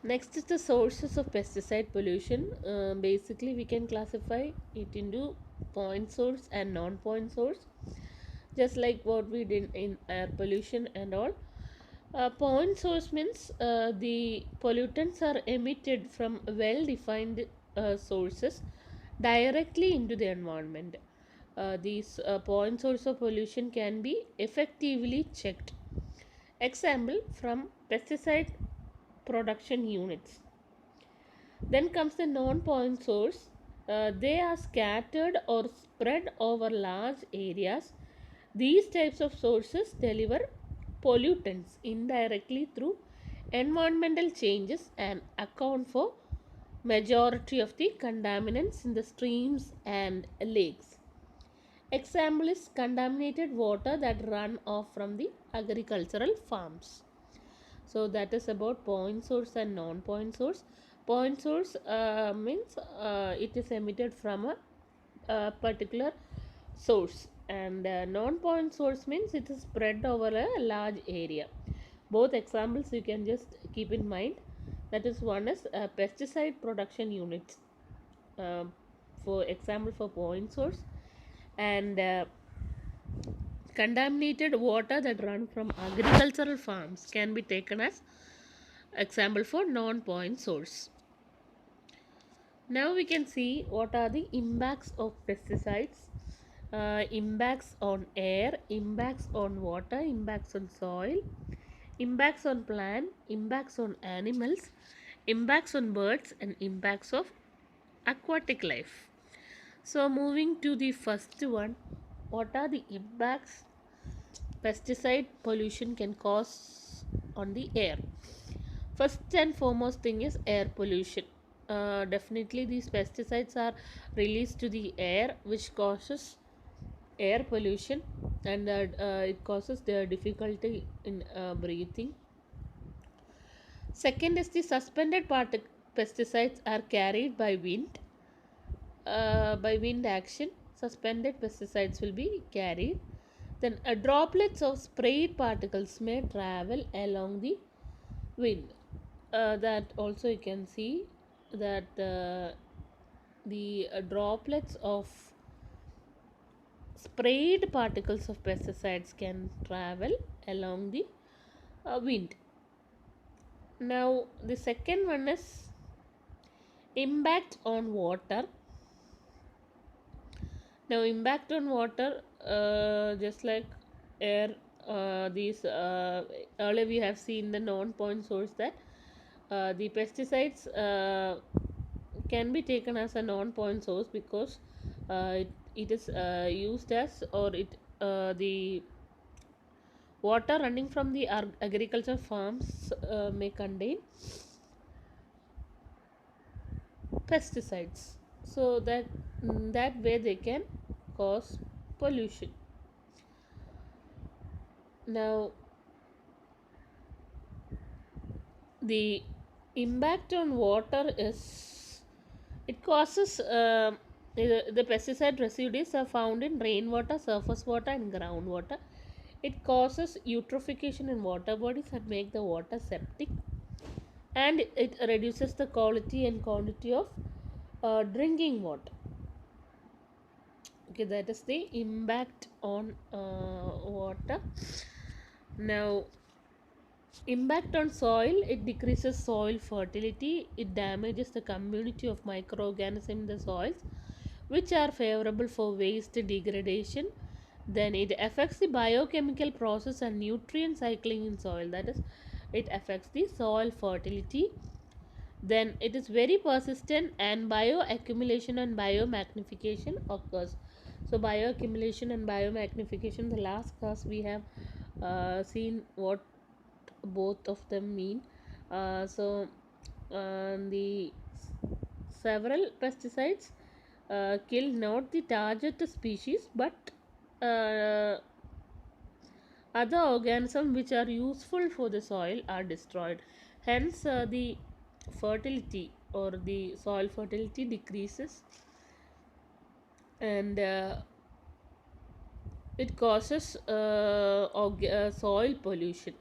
Next is the sources of pesticide pollution. Basically we can classify it into point source and non-point source, just like what we did in air pollution and all. Point source means the pollutants are emitted from well defined sources directly into the environment. These point source of pollution can be effectively checked. Example from pesticide production units. Then comes the non point source. They are scattered or spread over large areas. These types of sources deliver pollutants indirectly through environmental changes and account for majority of the contaminants in the streams and lakes. Example is contaminated water that run off from the agricultural farms. So that is about point source and non-point source. Point source means it is emitted from a particular source, and non-point source means it is spread over a large area. Both examples you can just keep in mind. That is, one is pesticide production units, um, for example for point source, and contaminated water that run from agricultural farms can be taken as example for non-point source. Now we can see what are the impacts of pesticides. Impacts on air, impacts on water, impacts on soil, impacts on plant, impacts on animals, impacts on birds, and impacts of aquatic life. So moving to the first one, what are the impacts pesticide pollution can cause on the air? First and foremost thing is air pollution. Definitely these pesticides are released to the air, which causes air pollution, and it causes their difficulty in breathing. Second is the suspended pesticides are carried by wind. By wind action, suspended pesticides will be carried. Then droplets of sprayed particles may travel along the wind. That also you can see that the droplets of sprayed particles of pesticides can travel along the wind. Now the second one is impact on water. Now impact on water, just like air, these earlier we have seen the non-point source, that the pesticides can be taken as a non-point source because it is used as, or it the water running from the agriculture farms may contain pesticides, so that that way they can cause pollution. Now the impact on water is, it causes the pesticide residues are found in rainwater, surface water, and groundwater. It causes eutrophication in water bodies and make the water septic, and it reduces the quality and quantity of drinking water. Okay, that is the impact on water. Now impact on soil, it decreases soil fertility, it damages the community of microorganisms in the soils which are favorable for waste degradation. Then it affects the biochemical process and nutrient cycling in soil, that is, it affects the soil fertility. Then it is very persistent, and bioaccumulation and biomagnification occurs. So bioaccumulation and biomagnification, the last class we have seen what both of them mean. The several pesticides kill not the target species but uh, other organisms which are useful for the soil are destroyed. Hence the fertility or the soil fertility decreases, and it causes soil pollution.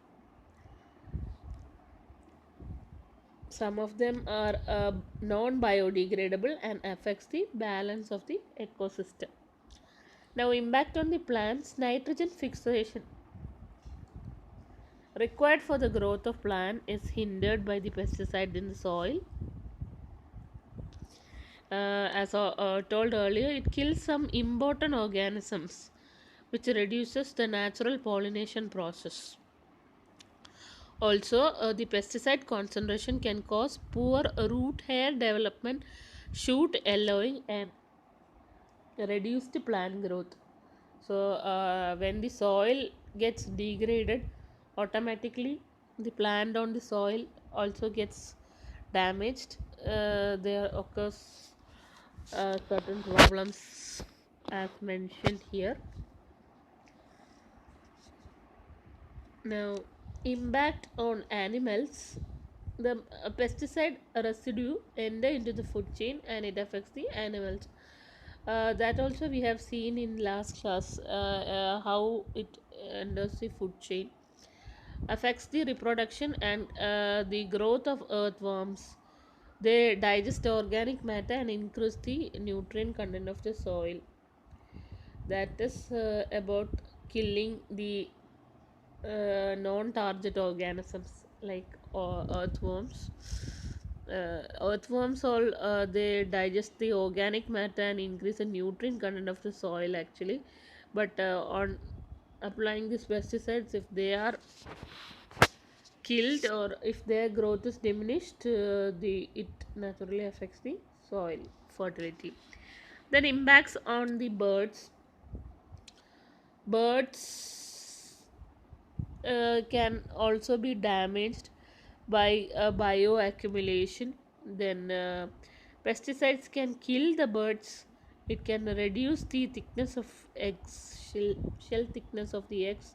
Some of them are non-biodegradable and affects the balance of the ecosystem. Now, impact on the plants. Nitrogen fixation required for the growth of plant is hindered by the pesticide in the soil. As told earlier, it kills some important organisms, which reduces the natural pollination process. Also, the pesticide concentration can cause poor root hair development, shoot yellowing, and reduced plant growth. So, when the soil gets degraded, automatically the plant on the soil also gets damaged. There occurs certain problems as mentioned here. Now, impact on animals. The pesticide residue enter into the food chain and it affects the animals. That also we have seen in last class, how it enters the food chain, affects the reproduction and the growth of earthworms. They digest organic matter and increase the nutrient content of the soil. That is about killing the non-target organisms like earthworms. Earthworms all they digest the organic matter and increase the nutrient content of the soil actually, but on applying these pesticides, if they are killed or if their growth is diminished, the it naturally affects the soil fertility. Then impacts on the birds. Birds can also be damaged by bioaccumulation. Then pesticides can kill the birds. It can reduce the thickness of eggs, shell thickness of the eggs.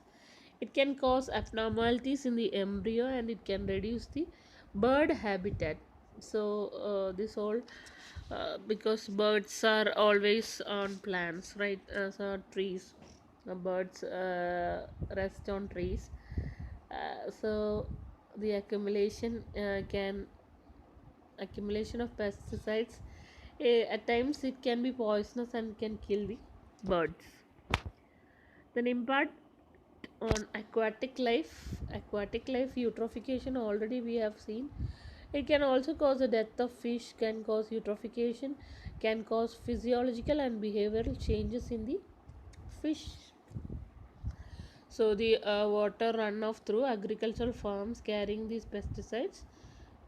It can cause abnormalities in the embryo and it can reduce the bird habitat. So this all because birds are always on plants, right? So trees, birds rest on trees. So the accumulation of pesticides, at times it can be poisonous and can kill the birds. Then impact on aquatic life eutrophication already we have seen. It can also cause the death of fish, can cause eutrophication, can cause physiological and behavioral changes in the fish. So the water runoff through agricultural farms carrying these pesticides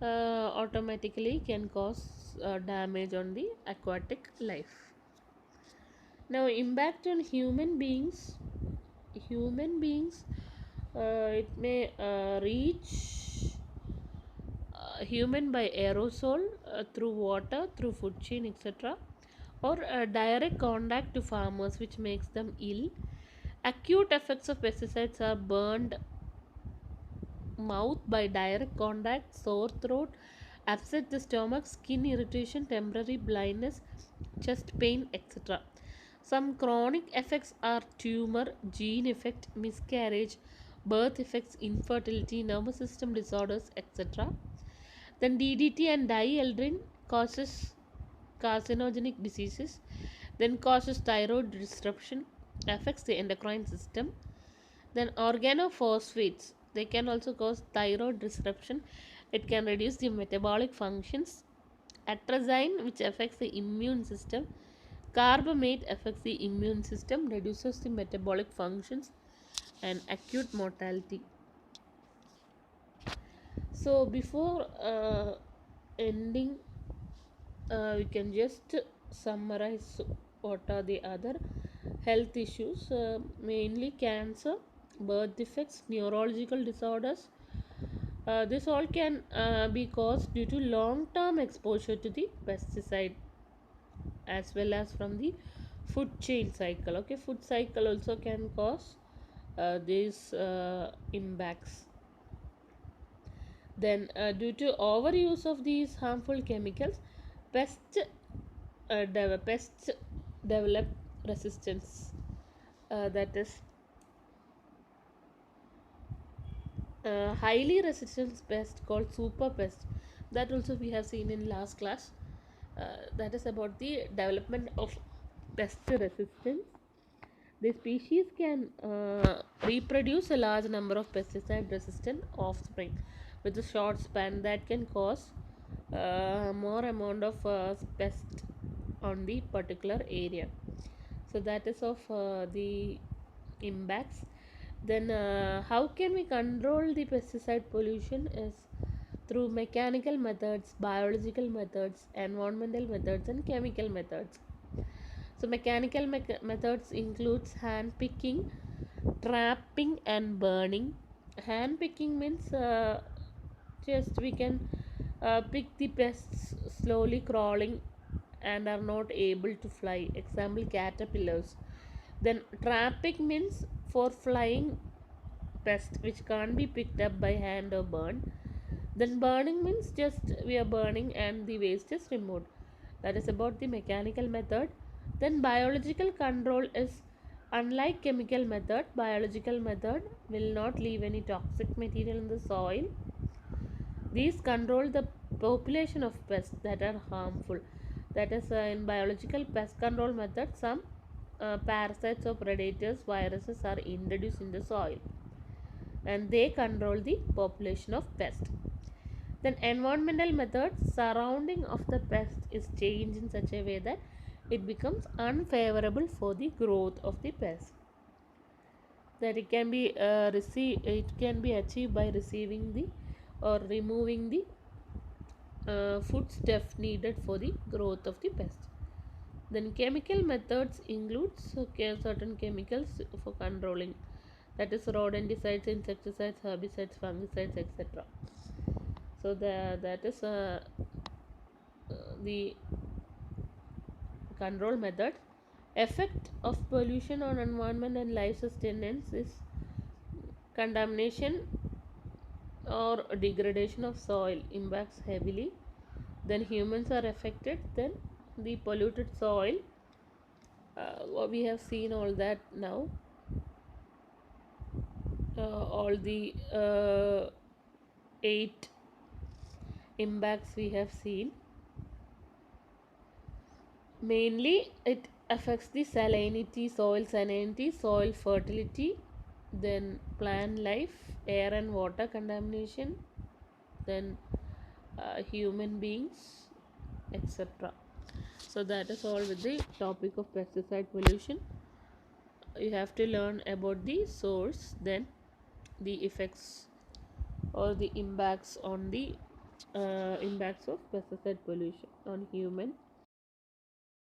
automatically can cause damage on the aquatic life. Now, impact on human beings. Human beings, it may reach human by aerosol, through water, through food chain, etc., or direct contact to farmers, which makes them ill. Acute effects of pesticides are burned mouth by direct contact, sore throat, upset the stomach, skin irritation, temporary blindness, chest pain, etc. Some chronic effects are tumor, gene effect, miscarriage, birth effects, infertility, nervous system disorders, etc. Then DDT and dieldrin causes carcinogenic diseases, then causes thyroid disruption, affects the endocrine system. Then organophosphates, they can also cause thyroid disruption. It can reduce the metabolic functions. Atrazine, which affects the immune system. Carbamate affects the immune system, reduces the metabolic functions, and acute mortality. So before ending, we can just summarize what are the other health issues, mainly cancer, birth defects, neurological disorders. This all can be caused due to long term exposure to the pesticide as well as from the food chain cycle. Okay, food cycle also can cause these impacts. Then due to overuse of these harmful chemicals, pests pests develop resistance, that is highly resistant pest called super pest. that also we have seen in last class. That is about the development of pest resistance. The species can reproduce a large number of pesticide resistant offspring with a short span that can cause more amount of pest on the particular area. So that is of the impacts. Then how can we control the pesticide pollution is through mechanical methods, biological methods, environmental methods, and chemical methods. So mechanical methods includes hand picking, trapping, and burning. Hand picking means just we can pick the pests slowly crawling and are not able to fly. Example, caterpillars. Then trapping means for flying pest which can't be picked up by hand or burned. Then burning means just we are burning and the waste is removed. That is about the mechanical method. Then biological control is unlike chemical method. Biological method will not leave any toxic material in the soil. These control the population of pests that are harmful. That is in biological pest control method some parasites or predators viruses are introduced in the soil and they control the population of pests. Then environmental methods surrounding of the pest is changed in such a way that it becomes unfavorable for the growth of the pest. That it can be achieved by receiving the or removing the food stuff needed for the growth of the pest. Then chemical methods includes certain chemicals for controlling, that is rodenticides, insecticides, herbicides, fungicides, etc. So that is the control method. Effect of pollution on environment and life sustenance is contamination or degradation of soil impacts heavily. Then humans are affected. Then the polluted soil, we have seen all that now. All the 8 impacts we have seen. Mainly it affects the salinity, soil salinity, soil fertility, then plant life, air and water contamination, then human beings, etc. So that is all with the topic of pesticide pollution. You have to learn about the source, then the effects or the impacts of pesticide pollution on human